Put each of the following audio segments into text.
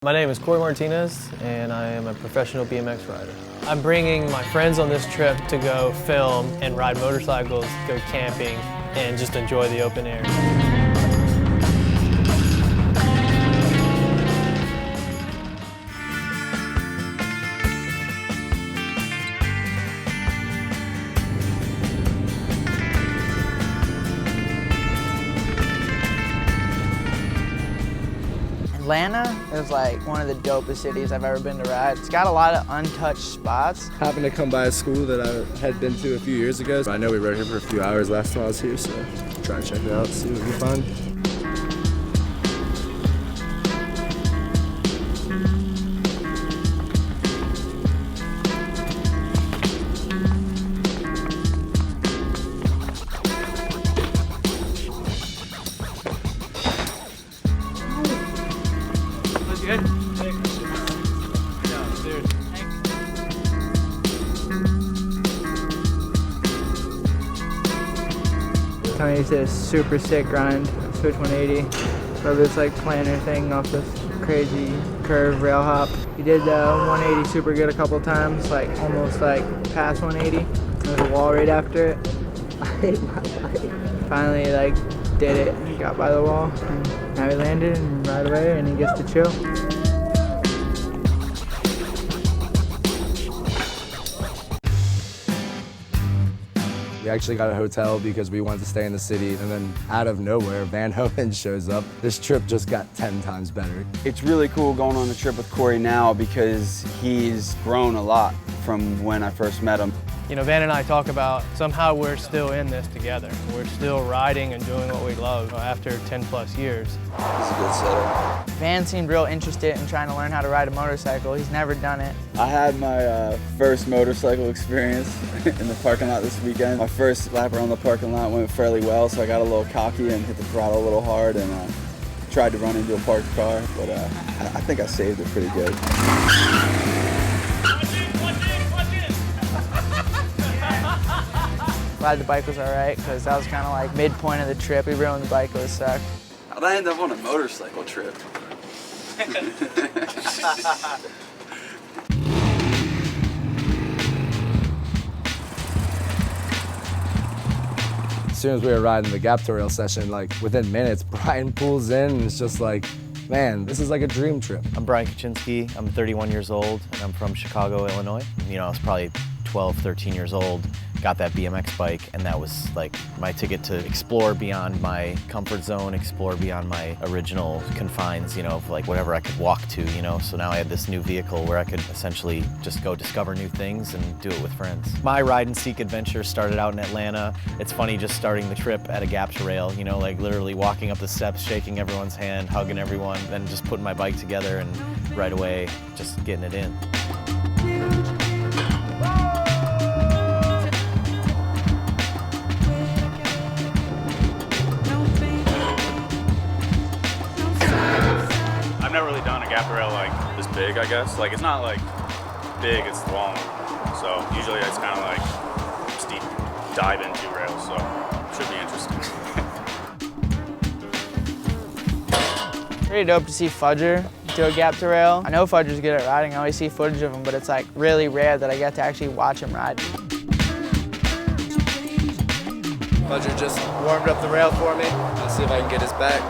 My name is Corey Martinez, and I am a professional BMX rider. I'm bringing my friends on this trip to go film and ride motorcycles, go camping, and just enjoy the open air. Atlanta is like one of the dopest cities I've ever been to ride. It's got a lot of untouched spots. Happened to come by a school that I had been to a few years ago. I know we rode here for a few hours last time I was here, so try and check it out, see what we find. Good? Tony did a super sick grind, switch 180. Rode this like planner thing off this crazy curve rail hop. He did the 180 super good a couple times, like almost like past 180. There's a wall right after it. I hate my bike. Finally like did it and got by the wall. And now he landed and right away and he gets to chill. We actually got a hotel because we wanted to stay in the city, and then out of nowhere, Van Homan shows up. This trip just got 10 times better. It's really cool going on the trip with Corey now because he's grown a lot from when I first met him. You know, Van and I talk about somehow we're still in this together. We're still riding and doing what we love after 10 plus years. He's a good setter. Van seemed real interested in trying to learn how to ride a motorcycle. He's never done it. I had my first motorcycle experience in the parking lot this weekend. My first lap around the parking lot went fairly well, so I got a little cocky and hit the throttle a little hard and tried to run into a parked car, but I think I saved it pretty good. Ride the bike was all right, because that was kind of like midpoint of the trip. We ruined the bike, it was sucked. How'd I end up on a motorcycle trip? As soon as we were riding the gap to rail session, like within minutes, Brian pulls in and it's just like, man, this is like a dream trip. I'm Brian Kachinksy. I'm 31 years old and I'm from Chicago, Illinois. You know, I was probably 12, 13 years old, got that BMX bike, and that was like my ticket to explore beyond my comfort zone, explore beyond my original confines, you know, of like whatever I could walk to, you know. So now I had this new vehicle where I could essentially just go discover new things and do it with friends. My ride and seek adventure started out in Atlanta. It's funny just starting the trip at a gap to rail, you know, like literally walking up the steps, shaking everyone's hand, hugging everyone, then just putting my bike together and right away just getting it in. I've never really done a gap rail like this big, I guess. Like, it's not like big, it's long. So usually it's kind of like just deep dive into rails, so should be interesting. Pretty dope to see Fudger do a gap to rail. I know Fudger's good at riding, I always see footage of him, but it's like really rare that I get to actually watch him ride. Fudger just warmed up the rail for me. Let's see if I can get his back.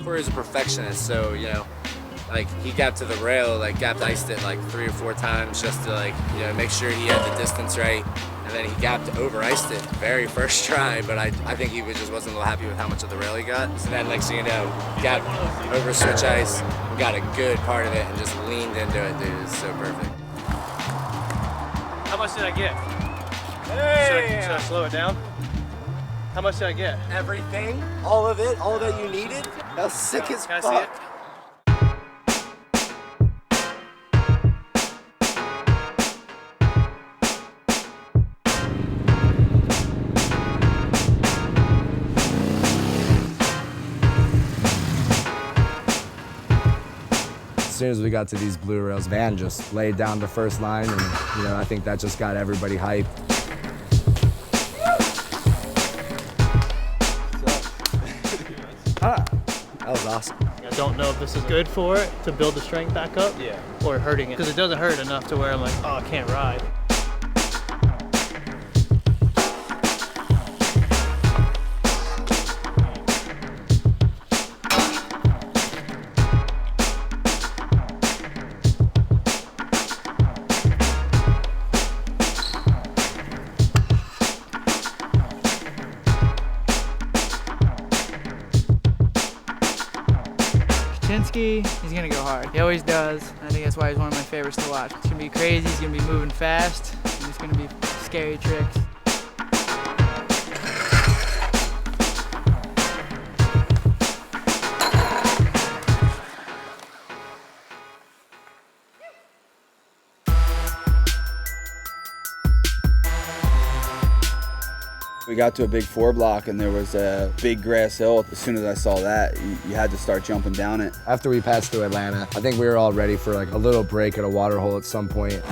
Corey's a perfectionist, so, you know, like he gapped to the rail, like gapped iced it like 3 or 4 times just to like, you know, make sure he had the distance right. And then he gapped over iced it very first try, but I think he just wasn't a little happy with how much of the rail he got. So then next thing you know, gapped over switch ice, got a good part of it and just leaned into it, dude. It was so perfect. How much did I get? Hey! Should I slow it down? How much did I get? Everything, all of it you needed. That was sick as Can I fuck. see it? As soon as we got to these blue rails, Van just laid down the first line, and you know, I think that just got everybody hyped. was awesome. I don't know if this is good for it to build the strength back up or hurting it. Because it doesn't hurt enough to where I'm like, oh, I can't ride. Kachinksy, he's gonna go hard. He always does. I think that's why he's one of my favorites to watch. It's gonna be crazy, he's gonna be moving fast, and it's gonna be scary tricks. We got to a big 4 block and there was a big grass hill. As soon as I saw that, you had to start jumping down it. After we passed through Atlanta, I think we were all ready for like a little break at a water hole at some point.